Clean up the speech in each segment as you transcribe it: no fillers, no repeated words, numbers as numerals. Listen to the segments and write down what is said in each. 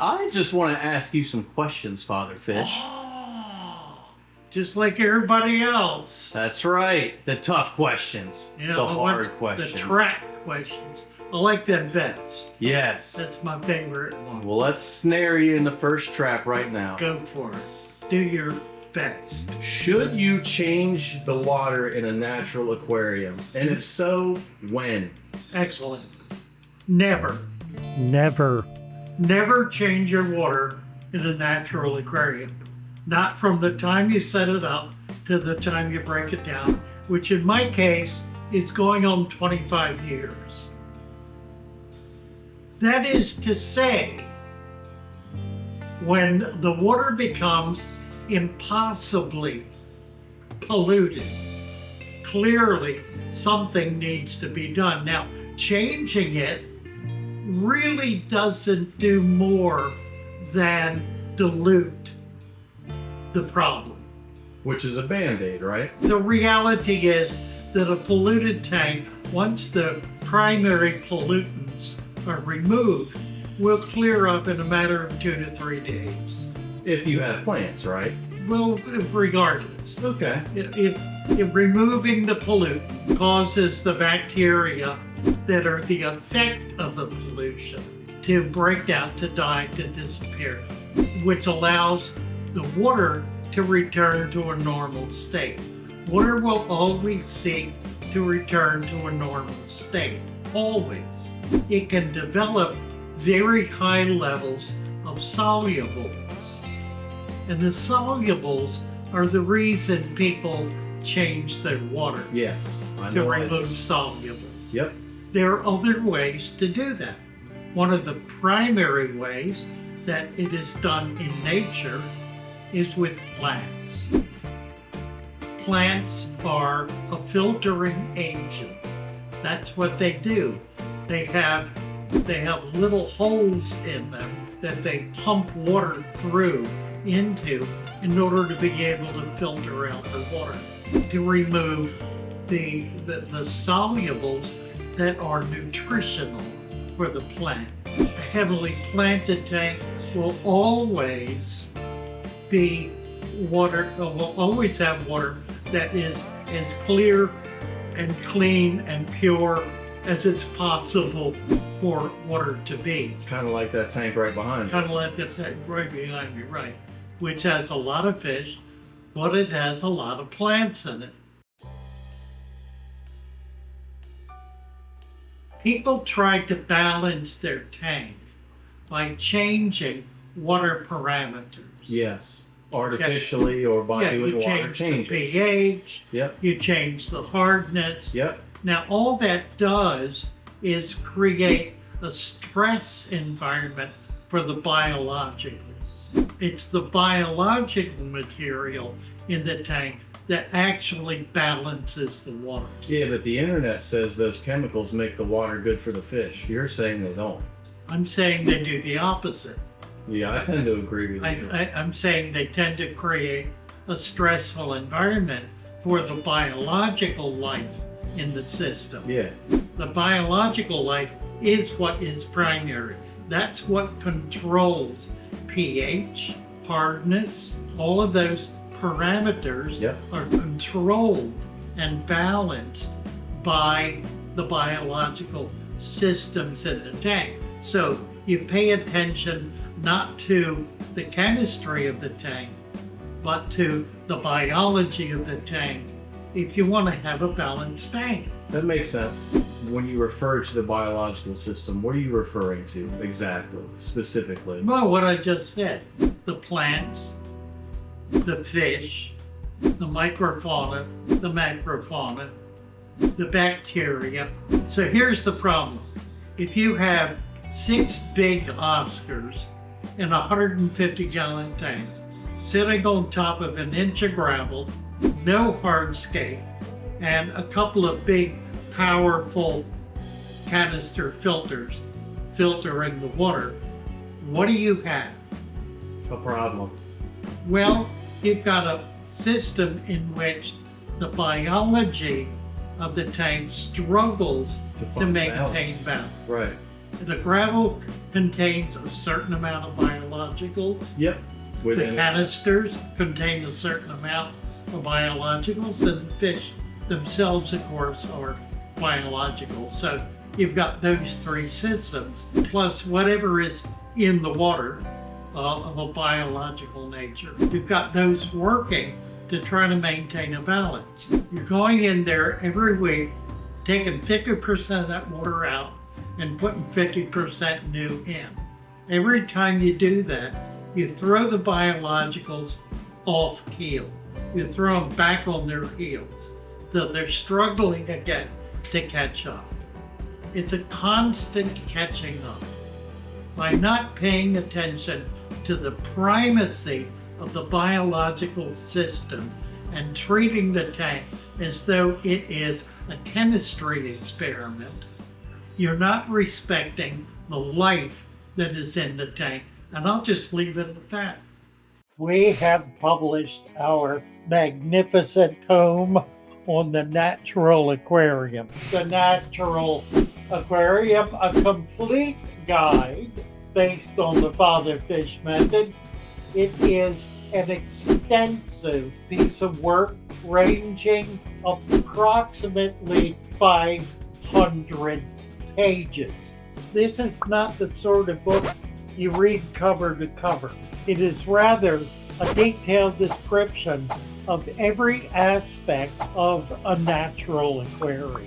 I just want to ask you some questions, Father Fish. Oh, just like everybody else. That's right. The tough questions. You know, the hard questions. The track questions. I like them best. Yes. That's my favorite one. Well, let's snare you in the first trap right now. Go for it. Do your best. Should you change the water in a natural aquarium? And if so, when? Excellent. Never. Never. Never change your water in a natural aquarium. Not from the time you set it up to the time you break it down, which in my case is going on 25 years. That is to say, when the water becomes impossibly polluted, clearly something needs to be done. Now, changing it really doesn't do more than dilute the problem. Which is a Band-Aid, right? The reality is that a polluted tank, once the primary pollutants are removed, will clear up in a matter of 2 to 3 days. If you have plants, right? Well, regardless. Okay. If removing the pollutant causes the bacteria that are the effect of the pollution to break down, to die, to disappear, which allows the water to return to a normal state. Water will always seek to return to a normal state, always. It can develop very high levels of solubles. And the solubles are the reason people change their water Yes. I to know. remove solubles. Yep. There are other ways to do that. One of the primary ways that it is done in nature is with plants. Plants are a filtering agent. That's what they do. They have little holes in them that they pump water through into in order to be able to filter out the water, to remove the solubles that are nutritional for the plant. A heavily planted tank will always be water, will always have water that is as clear and clean and pure as it's possible for water to be. Kind of like that tank right behind you. Kind of like that tank right behind me, right? Which has a lot of fish, but it has a lot of plants in it. People try to balance their tank by changing water parameters. Yes. Artificially or by doing you water change changes. the pH, Yep. you change the hardness. Yep. Now, all that does is create a stress environment for the biologicals. It's the biological material in the tank that actually balances the water. Yeah, but the internet says those chemicals make the water good for the fish. You're saying they don't. I'm saying they do the opposite. Yeah, I tend to agree with you. I'm saying they tend to create a stressful environment for the biological life in the system. Yeah. The biological life is what is primary. That's what controls pH, hardness, all of those parameters Yep. are controlled and balanced by the biological systems in the tank. So you pay attention not to the chemistry of the tank, but to the biology of the tank if you want to have a balanced tank. That makes sense. When you refer to the biological system, what are you referring to exactly, specifically? Well, what I just said, the plants, the fish, the microfauna, the macrofauna, the bacteria. So here's the problem. If you have 6 big Oscars in a 150-gallon tank sitting on top of an inch of gravel, no hardscape, and a couple of big, powerful canister filters filtering the water, what do you have? A problem. Well, you've got a system in which the biology of the tank struggles to find maintain balance. Right. The gravel contains a certain amount of biologicals. Yep. The Within it. canisters contain a certain amount of biologicals, and the fish themselves, of course, are biological. So you've got those three systems, plus whatever is in the water of a biological nature. You've got those working to try to maintain a balance. You're going in there every week, taking 50% of that water out and putting 50% new in. Every time you do that, you throw the biologicals off keel. You throw them back on their heels. So they're struggling again to catch up. It's a constant catching up. By not paying attention to the primacy of the biological system and treating the tank as though it is a chemistry experiment, you're not respecting the life that is in the tank. And I'll just leave it at that. We have published our magnificent tome on the natural aquarium. The natural aquarium, a complete guide based on the father fish method. It is an extensive piece of work ranging approximately 500 pages. This is not the sort of book you read cover to cover. It is rather a detailed description of every aspect of a natural aquarium.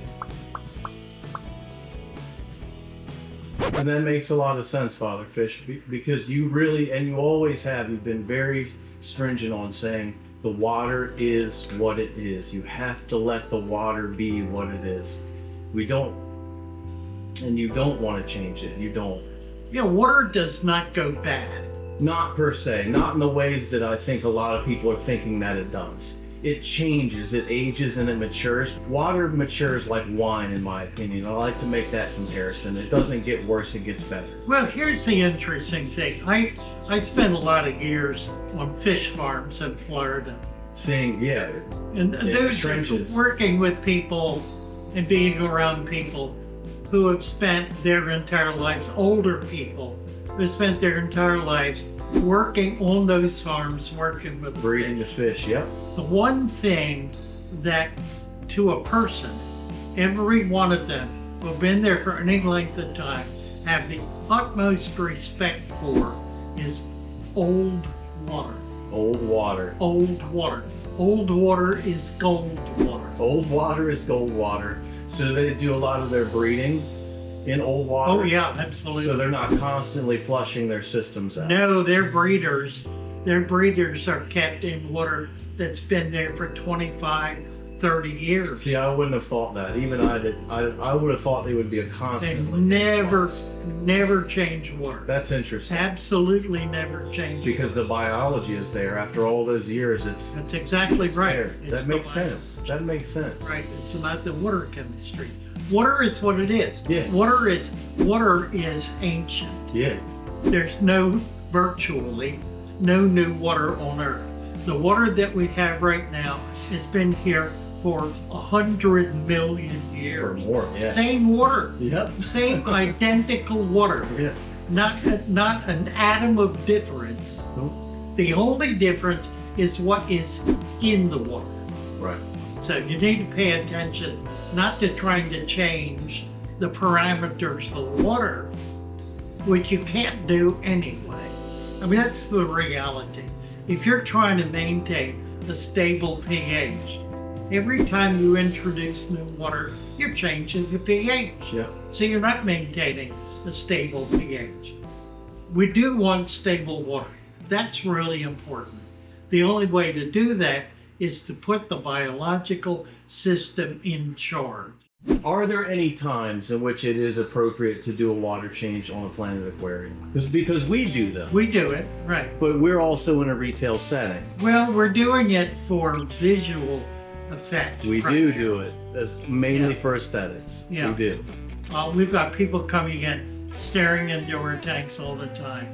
And that makes a lot of sense, Father Fish, because you really, and you always have, you've been very stringent on saying the water is what it is. You have to let the water be what it is. We don't, and you don't want to change it. You don't. Yeah, water does not go bad. Not per se, not in the ways that I think a lot of people are thinking that it does. It changes, it ages, and it matures. Water matures like wine, in my opinion. I like to make that comparison. It doesn't get worse, it gets better. Well, here's the interesting thing. I spent a lot of years on fish farms in Florida. Seeing, yeah, And in the those trenches. working with people and being around people who have spent their entire lives, older people who spent their entire lives working on those farms, working with breeding fish. the fish, yep. The one thing that to a person, every one of them who have been there for any length of time, have the utmost respect for is old water. Old water. Old water. Old water is gold water. Old water is gold water. So they do a lot of their breeding in old water. Oh yeah, absolutely. So they're not constantly flushing their systems out. No, they're breeders. Their breeders are kept in water that's been there for 25, 30 years. See, I wouldn't have thought that. Even I did. I would have thought they would be a They constant. never change water. That's interesting. Absolutely never change Because the biology is there. After all those years, That's exactly it's right. there. It's That the makes sense. biology. That makes sense. Right. It's not the water chemistry. Water is what it is. Yeah. Water is ancient. Yeah. There's virtually no new water on Earth. The water that we have right now has been here for 100 million Or years. more. Yeah. Same water. Yep. Same identical water. Yeah. Not an atom of difference. Nope. The only difference is what is in the water. Right. So you need to pay attention not to trying to change the parameters of the water, which you can't do anyway. I mean, that's the reality. If you're trying to maintain a stable pH, every time you introduce new water, you're changing the pH. Yep. So you're not maintaining a stable pH. We do want stable water. That's really important. The only way to do that is to put the biological system in charge. Are there any times in which it is appropriate to do a water change on a planted aquarium? Because we do them. We do it, right. But we're also in a retail setting. Well, we're doing it for visual effect. We do it as mainly Yeah. for aesthetics. Yeah. We do. We've got people coming in, staring into our tanks all the time.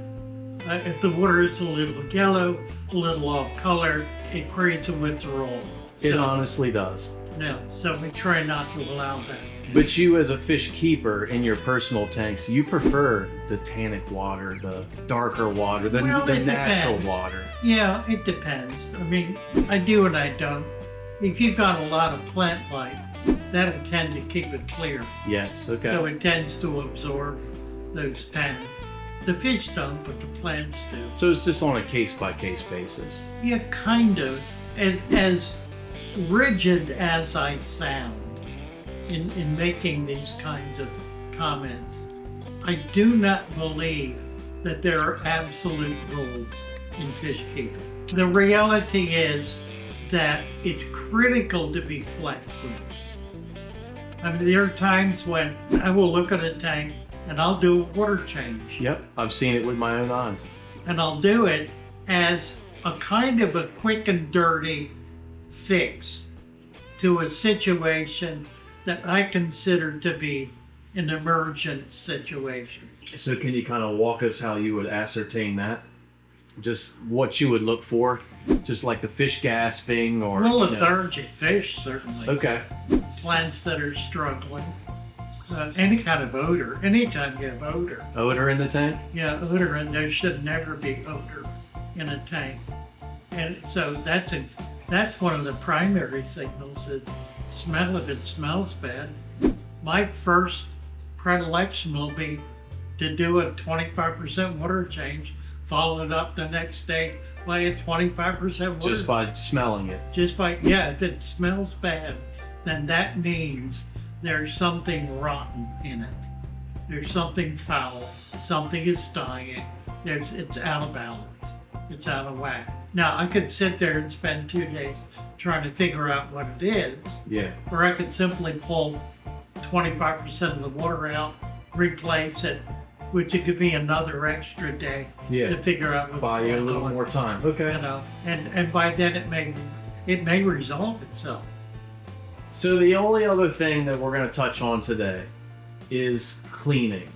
If the water is a little yellow, a little off color, it creates a withdrawal. It So, honestly does. no, so we try not to allow that. But you, as a fish keeper in your personal tanks, you prefer the tannic water, the darker water, the It natural depends. water. Yeah, it depends. I mean, I do and I don't. If you've got a lot of plant life, that'll tend to keep it clear. Yes, okay. So it tends to absorb those tannins. The fish don't, but the plants do. So it's just on a case-by-case basis. Yeah, kind of. As rigid as I sound in making these kinds of comments, I do not believe that there are absolute rules in fish keeping. The reality is that it's critical to be flexible. I mean, there are times when I will look at a tank and I'll do a water change. Yep, I've seen it with my own eyes. And I'll do it as a kind of a quick and dirty fix to a situation that I consider to be an emergent situation. So can you kind of walk us how you would ascertain that? Just what you would look for? Just like the fish gasping or... Well, lethargic fish, certainly. Okay. Plants that are struggling. Any kind of odor. Anytime you have odor. Odor in the tank? Yeah, odor, and there should never be odor in a tank. And so that's one of the primary signals is smell. If it smells bad, my first predilection will be to do a 25% water change, followed up the next day by a 25% water. Just by smelling it? Yeah, if it smells bad, then that means there's something rotten in it. There's something foul. Something is dying. It's out of balance. It's out of whack. Now, I could sit there and spend 2 days trying to figure out what it is. Yeah. Or I could simply pull 25% of the water out, replace it, which it could be another extra day to figure out what's Buy going you a little on. more time. Okay. You know, and by then it may resolve itself. So the only other thing that we're going to touch on today is cleaning.